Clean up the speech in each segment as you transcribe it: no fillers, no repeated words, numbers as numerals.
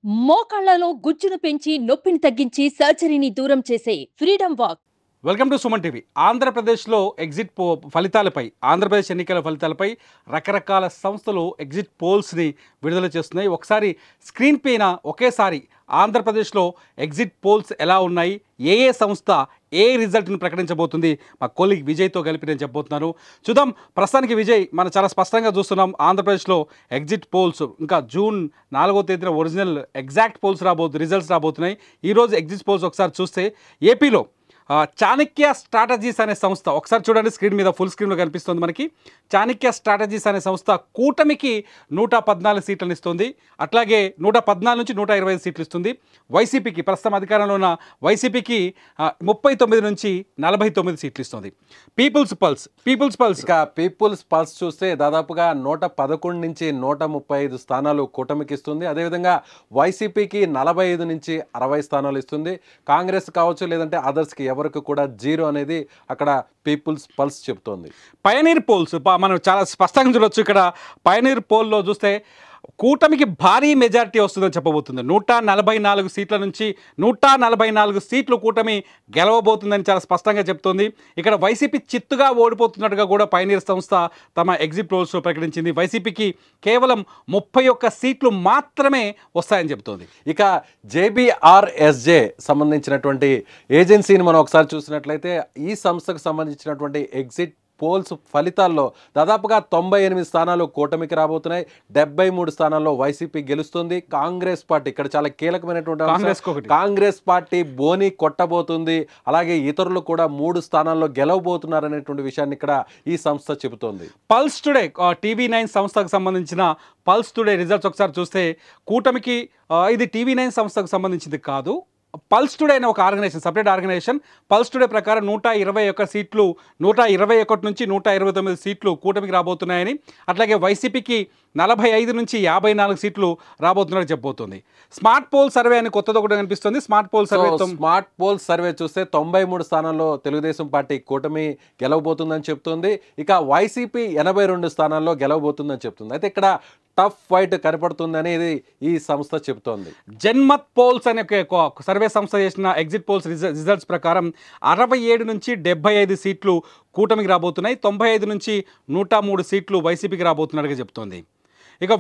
మోకాళ్లలో గుజ్జును పెంచి నొప్పిని తగ్గించి సర్జరీని దూరం చేసే freedom walk. Welcome to Suman TV. ఆంధ్రప్రదేశ్లో ఫలితాలపై ఆంధ్రప్రదేశ్ ఎన్నికల ఫలితాలపై రకరకాల సంస్థలు ఎగ్జిట్ పోల్స్ని విడుదల చేస్తున్నాయి. ఒకసారి స్క్రీన్ పైన ఒకేసారి ఆంధ్రప్రదేశ్లో ఎగ్జిట్ పోల్స్ ఎలా ఉన్నాయి, ఏ సంస్థ ఏ రిజల్ట్ని ప్రకటించబోతుంది, మా కొలీగ్ విజయ్తో కలిపి నేను చెప్పబోతున్నాను. చూద్దాం. ప్రస్తుతానికి విజయ్, మనం చాలా స్పష్టంగా చూస్తున్నాం ఆంధ్రప్రదేశ్లో ఎగ్జిట్ పోల్స్ ఇంకా జూన్ 4వ తేదీన ఒరిజినల్ ఎగ్జాక్ట్ పోల్స్ రిజల్ట్స్ రాబోతున్నాయి. ఈరోజు ఎగ్జిట్ పోల్స్ ఒకసారి చూస్తే ఏపీలో చాణక్య స్ట్రాటజీస్ అనే సంస్థ, ఒకసారి చూడండి స్క్రీన్ మీద, ఫుల్ స్క్రీన్లో కనిపిస్తుంది మనకి. చాణక్య స్ట్రాటజీస్ అనే సంస్థ కూటమికి 114 సీట్లను ఇస్తుంది. అట్లాగే 114 నుంచి 125 సీట్లు ఇస్తుంది. వైసీపీకి, ప్రస్తుతం అధికారంలో ఉన్న వైసీపీకి 39 నుంచి 49 సీట్లు ఇస్తుంది. పీపుల్స్ పల్స్ చూస్తే దాదాపుగా 111 నుంచి 135 స్థానాలు కూటమికి ఇస్తుంది. అదేవిధంగా వైసీపీకి 45 నుంచి 60 స్థానాలు ఇస్తుంది. కాంగ్రెస్ కావచ్చు, లేదంటే అదర్స్కి ఎవరికి కూడా 0 అనేది అక్కడ పీపుల్స్ పల్స్ చెప్తోంది. పయనీర్ పోల్స్ మనం చాలా స్పష్టంగా చూడొచ్చు. ఇక్కడ పయనీర్ పోల్లో చూస్తే కూటమికి భారీ మెజారిటీ వస్తుందని చెప్పబోతుంది. 144 సీట్ల నుంచి 144 సీట్లు కూటమి గెలవబోతుందని చాలా స్పష్టంగా చెప్తోంది. ఇక్కడ వైసీపీ చిత్తుగా ఓడిపోతున్నట్టుగా కూడా పయనీర్ సంస్థ తమ ఎగ్జిట్ పోల్స్లో ప్రకటించింది. వైసీపీకి కేవలం 31 సీట్లు మాత్రమే వస్తాయని చెబుతోంది. ఇక JBRSJ సంబంధించినటువంటి ఏజెన్సీని మనం ఒకసారి చూసినట్లయితే ఈ సంస్థకు సంబంధించినటువంటి ఎగ్జిట్ పోల్స్ ఫలితాల్లో దాదాపుగా 98 స్థానాలు కూటమికి రాబోతున్నాయి. 73 స్థానాల్లో వైసీపీ గెలుస్తుంది. కాంగ్రెస్ పార్టీ ఇక్కడ చాలా కీలకమైనటువంటి కాంగ్రెస్ పార్టీ బోని కొట్టబోతుంది. అలాగే ఇతరులు కూడా 3 స్థానాల్లో గెలవబోతున్నారు అనేటువంటి విషయాన్ని ఇక్కడ ఈ సంస్థ చెబుతోంది. పల్స్ టుడే TV9 సంస్థకు సంబంధించిన పల్స్ టుడే రిజల్ట్స్ ఒకసారి చూస్తే కూటమికి, ఇది TV9 సంస్థకు సంబంధించింది కాదు, పల్స్ టుడే అనే ఒక organization, separate organization. Pulse Today ప్రకారం 121 సీట్లు, 121 నుంచి 129 సీట్లు కూటమికి రాబోతున్నాయని, అట్లాగే వైసీపీకి 45 నుంచి 54 సీట్లు రాబోతున్నారని చెప్పబోతుంది. స్మార్ట్ పోల్ సర్వే అని కొత్తది ఒకటి కనిపిస్తుంది. స్మార్ట్ పోల్ సర్వే చూస్తే 93 స్థానాల్లో తెలుగుదేశం పార్టీ కూటమి గెలవబోతుందని చెప్తుంది. ఇక వైసీపీ 82 స్థానాల్లో గెలవబోతుందని చెప్తుంది. అయితే ఇక్కడ టఫ్ ఫైట్ కనపడుతుంది అనేది ఈ సంస్థ చెబుతోంది. జన్మత్ పోల్స్ అనే సర్వే సంస్థ చేసిన ఎగ్జిట్ పోల్స్ రిజల్ట్స్ ప్రకారం 67 నుంచి 75 సీట్లు కూటమికి రాబోతున్నాయి. 95 నుంచి 103 సీట్లు వైసీపీకి రాబోతున్నట్టుగా చెప్తోంది. ఇక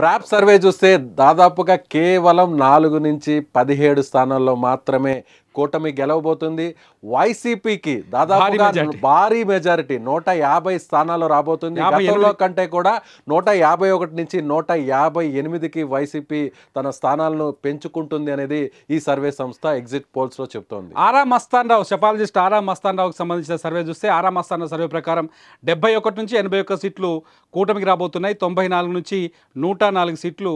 వ్రాప్ సర్వే చూస్తే దాదాపుగా కేవలం 4 నుంచి 17 స్థానాల్లో మాత్రమే కూటమి గెలవబోతుంది. వైసీపీకి దాదాపుగా భారీ మెజారిటీ 150 స్థానాలు రాబోతుంది. గతంలో కంటే కూడా 151 నుంచి 158కి వైసీపీ తన స్థానాలను పెంచుకుంటుంది అనేది ఈ సర్వే సంస్థ ఎగ్జిట్ పోల్స్ లో చెప్తోంది. ఆరా మస్తాన్ రావు, సెఫాలజిస్ట్ ఆరా మస్తాన్ రావుకి సంబంధించిన సర్వే చూస్తే ఆరా మస్తాన్ రావు సర్వే ప్రకారం 71 నుంచి 81 సీట్లు కూటమికి రాబోతున్నాయి. 94 నుంచి 104 సీట్లు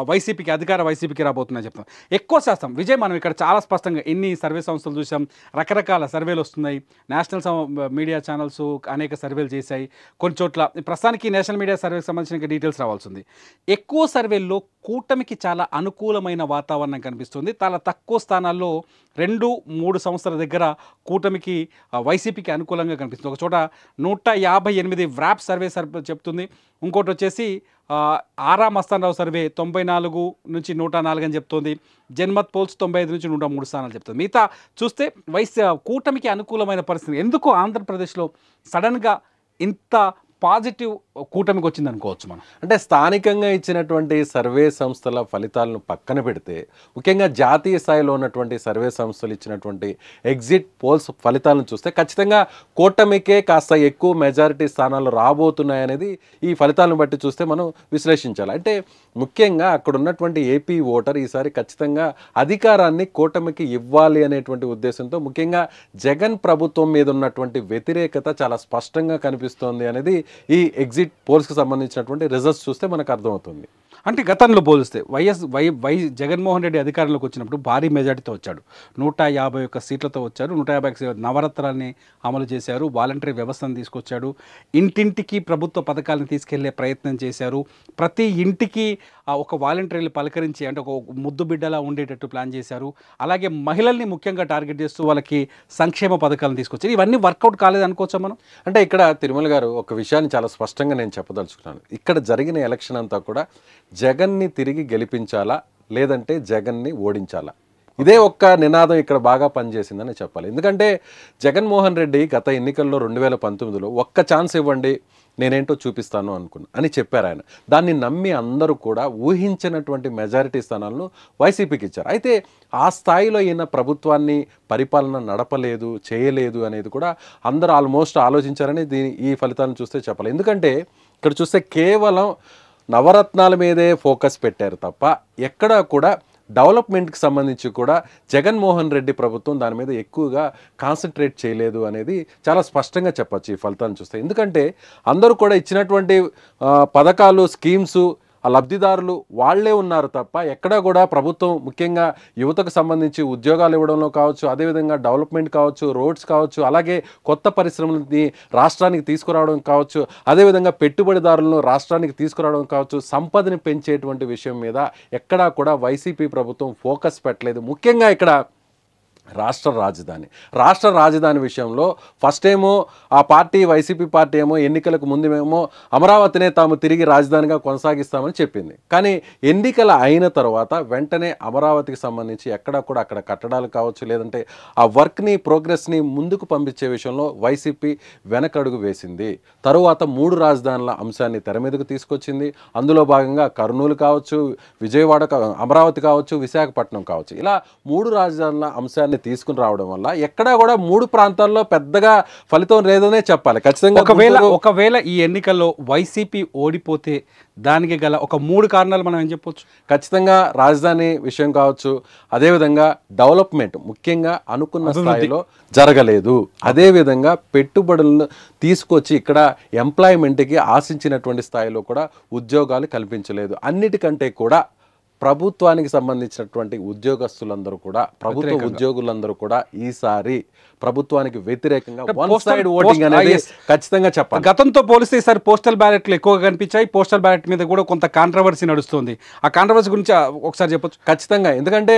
వైసీపీకి, అధికార వైసీపీకి రాబోతుందని చెప్తాం. ఎక్కువ శాతం విజయ్, మనం ఇక్కడ చాలా స్పష్టంగా ఎన్ని సర్వే సంస్థలు చూసాం, రకరకాల సర్వేలు వస్తున్నాయి. నేషనల్ మీడియా ఛానల్స్ అనేక సర్వేలు చేశాయి. కొన్ని చోట్ల ప్రస్తుతానికి నేషనల్ మీడియా సర్వేకి సంబంధించిన డీటెయిల్స్ రావాల్సింది. ఎక్కువ సర్వేల్లో కూటమికి చాలా అనుకూలమైన వాతావరణం కనిపిస్తుంది. చాలా తక్కువ స్థానాల్లో 2-3 సంస్థల దగ్గర కూటమికి, వైసీపీకి అనుకూలంగా కనిపిస్తుంది. ఒక చోట 158 వ్రాప్ సర్వే చెప్తుంది. ఇంకోటి వచ్చేసి ఆరా మస్తాన్ రావు సర్వే 94 నుంచి 104 అని చెప్తోంది. జన్మత్ పోల్స్ 95 నుంచి 103 స్థానాలు చెప్తుంది. మిగతా చూస్తే కూటమికి అనుకూలమైన పరిస్థితి. ఎందుకు ఆంధ్రప్రదేశ్లో సడన్గా ఇంత పాజిటివ్ కూటమికి వచ్చింది అనుకోవచ్చు మనం? అంటే స్థానికంగా ఇచ్చినటువంటి సర్వే సంస్థల ఫలితాలను పక్కన పెడితే, ముఖ్యంగా జాతీయ స్థాయిలో ఉన్నటువంటి సర్వే సంస్థలు ఇచ్చినటువంటి ఎగ్జిట్ పోల్స్ ఫలితాలను చూస్తే ఖచ్చితంగా కూటమికే కాస్త ఎక్కువ మెజారిటీ స్థానాలు రాబోతున్నాయనేది ఈ ఫలితాలను బట్టి చూస్తే మనం విశ్లేషించాలి. అంటే ముఖ్యంగా అక్కడ ఉన్నటువంటి ఏపీ ఓటర్ ఈసారి ఖచ్చితంగా అధికారాన్ని కూటమికి ఇవ్వాలి అనేటువంటి ఉద్దేశంతో, ముఖ్యంగా జగన్ ప్రభుత్వం మీద ఉన్నటువంటి వ్యతిరేకత చాలా స్పష్టంగా కనిపిస్తోంది అనేది ఈ ఎగ్జిట్ పోల్స్కి సంబంధించినటువంటి రిజల్ట్స్ చూస్తే మనకు అర్థమవుతుంది. అంటే గతంలో పోలిస్తే జగన్మోహన్ రెడ్డి అధికారంలోకి వచ్చినప్పుడు భారీ మెజార్టీతో వచ్చాడు. 151 సీట్లతో వచ్చారు. 150 నవరత్నాల్ని అమలు చేశారు. వాలంటరీ వ్యవస్థను తీసుకొచ్చాడు. ఇంటింటికి ప్రభుత్వ పథకాలను తీసుకెళ్లే ప్రయత్నం చేశారు. ప్రతి ఇంటికి ఒక వాలంటీర్లు పలకరించి అంటే ఒక ముద్దు బిడ్డలా ఉండేటట్టు ప్లాన్ చేశారు. అలాగే మహిళల్ని ముఖ్యంగా టార్గెట్ చేస్తూ వాళ్ళకి సంక్షేమ పథకాలను తీసుకొచ్చారు. ఇవన్నీ వర్కౌట్ కాలేదనుకోవచ్చా మనం? అంటే ఇక్కడ తిరుమల గారు ఒక విషయాన్ని చాలా స్పష్టంగా నేను చెప్పదలుచుకున్నాను. ఇక్కడ జరిగిన ఎలక్షన్ అంతా కూడా జగన్ని తిరిగి గెలిపించాలా లేదంటే జగన్ని ఓడించాలా, ఇదే ఒక్క నినాదం ఇక్కడ బాగా పనిచేసిందని చెప్పాలి. ఎందుకంటే జగన్మోహన్ రెడ్డి గత ఎన్నికల్లో 2019లో ఒక్క ఛాన్స్ ఇవ్వండి నేనేంటో చూపిస్తాను అని చెప్పారు ఆయన. దాన్ని నమ్మి అందరూ కూడా ఊహించినటువంటి మెజారిటీ స్థానాలను వైసీపీకి ఇచ్చారు. అయితే ఆ స్థాయిలో ఈయన ప్రభుత్వాన్ని పరిపాలన నడపలేదు, చేయలేదు అనేది కూడా అందరూ ఆల్మోస్ట్ ఆలోచించారని ఈ ఫలితాలను చూస్తే చెప్పాలి. ఎందుకంటే ఇక్కడ చూస్తే కేవలం నవరత్నాల మీదే ఫోకస్ పెట్టారు తప్ప ఎక్కడా కూడా డెవలప్మెంట్కి సంబంధించి కూడా జగన్మోహన్ రెడ్డి ప్రభుత్వం దాని మీద ఎక్కువగా కాన్సన్ట్రేట్ చేయలేదు అనేది చాలా స్పష్టంగా చెప్పచ్చు ఈ ఫలితాలను చూస్తే. ఎందుకంటే అందరూ కూడా ఇచ్చినటువంటి పథకాలు, స్కీమ్స్, ఆ లబ్ధిదారులు వాళ్లే ఉన్నారు తప్ప ఎక్కడా కూడా ప్రభుత్వం ముఖ్యంగా యువతకు సంబంధించి ఉద్యోగాలు ఇవ్వడంలో కావచ్చు, అదేవిధంగా డెవలప్మెంట్ కావచ్చు, రోడ్స్ కావచ్చు, అలాగే కొత్త పరిశ్రమలని రాష్ట్రానికి తీసుకురావడం కావచ్చు, అదేవిధంగా పెట్టుబడిదారులను రాష్ట్రానికి తీసుకురావడం కావచ్చు, సంపదని పెంచేటువంటి విషయం మీద ఎక్కడా కూడా వైసీపీ ప్రభుత్వం ఫోకస్ పెట్టలేదు. ముఖ్యంగా ఇక్కడ రాష్ట్ర రాజధాని విషయంలో ఫస్ట్ ఏమో ఆ పార్టీ వైసీపీ పార్టీ ఏమో ఎన్నికలకు ముందేమో అమరావతినే తాము తిరిగి రాజధానిగా కొనసాగిస్తామని చెప్పింది. కానీ ఎన్నికల అయిన తర్వాత వెంటనే అమరావతికి సంబంధించి ఎక్కడా కూడా అక్కడ కట్టడాలు కావచ్చు, లేదంటే ఆ వర్క్ని, ప్రోగ్రెస్ని ముందుకు పంపించే విషయంలో వైసీపీ వెనకడుగు వేసింది. తరువాత 3 రాజధానుల అంశాన్ని తెర మీదకు తీసుకొచ్చింది. అందులో భాగంగా కర్నూలు కావచ్చు, విజయవాడ, అమరావతి కావచ్చు, విశాఖపట్నం కావచ్చు, ఇలా 3 రాజధానుల అంశాన్ని తీసుకుని రావడం వల్ల ఎక్కడా కూడా 3 ప్రాంతాల్లో పెద్దగా ఫలితం లేదనే చెప్పాలి. ఖచ్చితంగా ఒకవేళ ఈ ఎన్నికల్లో వైసీపీ ఓడిపోతే దానికి గల ఒక 3 కారణాలు మనం ఏం చెప్పొచ్చు? ఖచ్చితంగా రాజధాని విషయం కావచ్చు, అదేవిధంగా డెవలప్మెంట్ ముఖ్యంగా అనుకున్న స్థాయిలో జరగలేదు, అదేవిధంగా పెట్టుబడులను తీసుకొచ్చి ఇక్కడ ఎంప్లాయ్మెంట్కి ఆశించినటువంటి స్థాయిలో కూడా ఉద్యోగాలు కల్పించలేదు. అన్నిటికంటే కూడా ప్రభుత్వానికి సంబంధించినటువంటి ఉద్యోగస్తులందరూ కూడా, ప్రభుత్వ ఉద్యోగులందరూ కూడా ఈసారి ప్రభుత్వానికి వ్యతిరేకంగా వన్ సైడ్ ఓటింగ్ అనేది ఖచ్చితంగా చెప్పాలి. గతంతో పోలిస్తే ఈసారి పోస్టల్ బ్యాలెట్లు ఎక్కువగా కనిపించాయి. పోస్టల్ బ్యాలెట్ మీద కూడా కొంత కాంట్రవర్సీ నడుస్తుంది. ఆ కాంట్రవర్సీ గురించి ఒకసారి చెప్పొచ్చు? ఖచ్చితంగా. ఎందుకంటే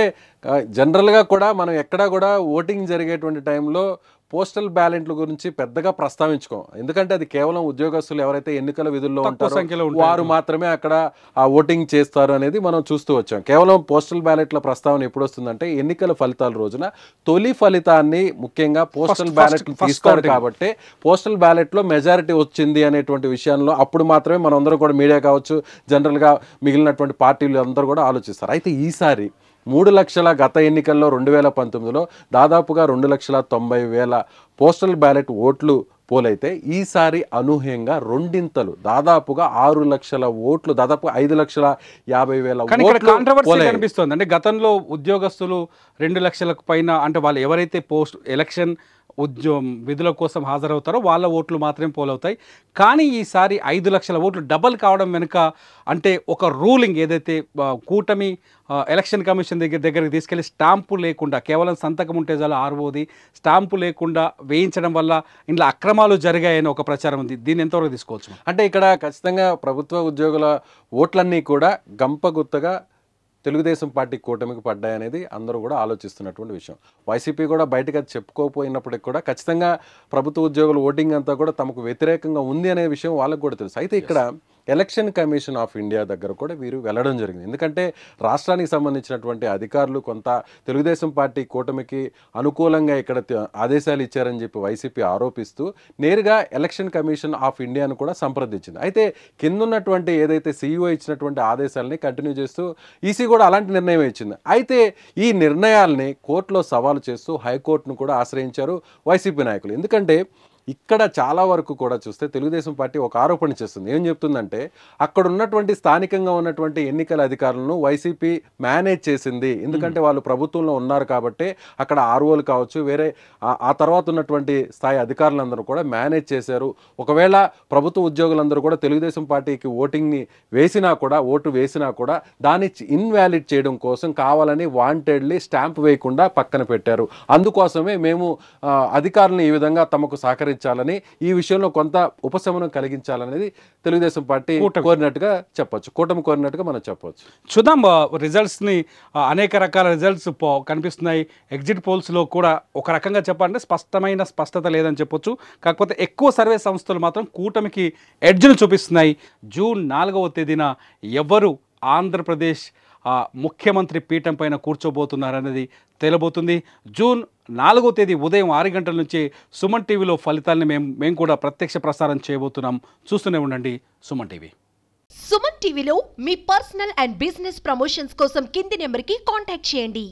జనరల్గా కూడా మనం ఎక్కడా కూడా ఓటింగ్ జరిగేటువంటి టైంలో పోస్టల్ బ్యాలెట్ల గురించి పెద్దగా ప్రస్తావించుకోం. ఎందుకంటే అది కేవలం ఉద్యోగస్తులు ఎవరైతే ఎన్నికల విధుల్లో ఉంటారో వారు మాత్రమే అక్కడ ఆ ఓటింగ్ చేస్తారు అనేది మనం చూస్తూ వచ్చాం. కేవలం పోస్టల్ బ్యాలెట్ల ప్రస్తావన ఎప్పుడు వస్తుందంటే ఎన్నికల ఫలితాల రోజున తొలి ఫలితాన్ని ముఖ్యంగా పోస్టల్ బ్యాలెట్ తీస్తారు కాబట్టి పోస్టల్ బ్యాలెట్లో మెజారిటీ వచ్చింది అనేటువంటి విషయంలో అప్పుడు మాత్రమే మనం అందరం కూడా, మీడియా కావచ్చు, జనరల్గా మిగిలినటువంటి పార్టీలు అందరూ కూడా ఆలోచిస్తారు. అయితే ఈసారి 3 లక్షల, గత ఎన్నికల్లో 2019లో దాదాపుగా 2,90,000 పోస్టల్ బ్యాలెట్ ఓట్లు పోలైతే ఈసారి అనూహ్యంగా రెండింతలు దాదాపుగా 6 లక్షల ఓట్లు, దాదాపు 5,50,000 ఓట్లు కాంట్రవర్సీ కనిపిస్తుంది. అంటే గతంలో ఉద్యోగస్తులు 2 లక్షలకు పైన, అంటే వాళ్ళు ఎవరైతే ఎలక్షన్ విధుల కోసం హాజరవుతారో వాళ్ళ ఓట్లు మాత్రమే పోలవుతాయి. కానీ ఈసారి 5 లక్షల ఓట్లు డబల్ కావడం వెనుక అంటే ఒక రూలింగ్ ఏదైతే కూటమి ఎలక్షన్ కమిషన్ దగ్గరికి తీసుకెళ్లి స్టాంపు లేకుండా, కేవలం సంతకం ఉంటే చాలు ఆర్ఓది, స్టాంపు లేకుండా వేయించడం వల్ల ఇంట్లో అక్రమాలు జరిగాయని ఒక ప్రచారం ఉంది. దీన్ని ఎంతవరకు తీసుకోవచ్చు? అంటే ఇక్కడ ఖచ్చితంగా ప్రభుత్వ ఉద్యోగుల ఓట్లన్నీ కూడా గంపగుత్తగా తెలుగుదేశం పార్టీ కూటమికి పడ్డాయనేది అందరూ కూడా ఆలోచిస్తున్నటువంటి విషయం. వైసీపీ కూడా బయటకు అది చెప్పుకోకపోయినప్పటికీ కూడా ఖచ్చితంగా ప్రభుత్వ ఉద్యోగుల ఓటింగ్ అంతా కూడా తమకు వ్యతిరేకంగా ఉంది అనే విషయం వాళ్ళకు కూడా తెలుసు. అయితే ఇక్కడ ఎలక్షన్ కమిషన్ ఆఫ్ ఇండియా దగ్గర కూడా వీరు వెళ్ళడం జరిగింది. ఎందుకంటే రాష్ట్రానికి సంబంధించినటువంటి అధికారులు కొంత తెలుగుదేశం పార్టీ కూటమికి అనుకూలంగా ఇక్కడ ఆదేశాలు ఇచ్చారని చెప్పి వైసీపీ ఆరోపిస్తూ నేరుగా ఎలక్షన్ కమిషన్ ఆఫ్ ఇండియాను కూడా సంప్రదించింది. అయితే కిందున్నటువంటి ఏదైతే సీఈఓ ఇచ్చినటువంటి ఆదేశాలని కంటిన్యూ చేస్తూ ఈసీ కూడా అలాంటి నిర్ణయం ఇచ్చింది. అయితే ఈ నిర్ణయాల్ని కోర్టులో సవాలు చేస్తూ హైకోర్టును కూడా ఆశ్రయించారు వైసీపీ నాయకులు. ఎందుకంటే ఇక్కడ చాలా వరకు కూడా చూస్తే తెలుగుదేశం పార్టీ ఒక ఆరోపణ చేస్తుంది. ఏం చెప్తుందంటే అక్కడ ఉన్నటువంటి స్థానికంగా ఉన్నటువంటి ఎన్నికల అధికారులను వైసీపీ మేనేజ్ చేసింది. ఎందుకంటే వాళ్ళు ప్రభుత్వంలో ఉన్నారు కాబట్టి అక్కడ ఆర్ఓలు కావచ్చు, వేరే ఆ తర్వాత ఉన్నటువంటి స్థాయి అధికారులందరూ కూడా మేనేజ్ చేశారు. ఒకవేళ ప్రభుత్వ ఉద్యోగులందరూ కూడా తెలుగుదేశం పార్టీకి ఓటు వేసినా కూడా దాన్ని ఇన్వాలిడ్ చేయడం కోసం కావాలని వాంటెడ్లీ స్టాంప్ వేయకుండా పక్కన పెట్టారు. అందుకోసమే మేము అధికారులను ఈ విధంగా తమకు సహకరించారు ఉపసంహరించాలని, ఈ విషయంలో కొంత ఉపశమనం కలిగించాలనేది తెలుగుదేశం పార్టీ కోరినట్టుగా చెప్పొచ్చు, కూటమి కోరినట్టుగా మనం చెప్పవచ్చు. చూద్దాం రిజల్ట్స్ని. అనేక రకాల రిజల్ట్స్ కనిపిస్తున్నాయి. ఎగ్జిట్ పోల్స్లో కూడా ఒక రకంగా చెప్పాలంటే స్పష్టత లేదని చెప్పొచ్చు. కాకపోతే ఎక్కువ సర్వే సంస్థలు మాత్రం కూటమికి ఎడ్జ్ను చూపిస్తున్నాయి. జూన్ 4వ తేదీన ఎవరు ఆంధ్రప్రదేశ్ ముఖ్యమంత్రి పీఠం పైన కూర్చోబోతున్నారనేది తేలబోతుంది. జూన్ 4వ తేదీ ఉదయం 6 గంటల నుంచి సుమన్ టీవీలో ఫలితాలని మేము కూడా ప్రత్యక్ష ప్రసారం చేయబోతున్నాం. చూస్తూనే ఉండండి సుమన్ టీవీ. సుమన్ టీవీలో మీ పర్సనల్ అండ్ బిజినెస్ ప్రమోషన్స్ కోసం కింది నెంబర్కి కాంటాక్ట్ చేయండి.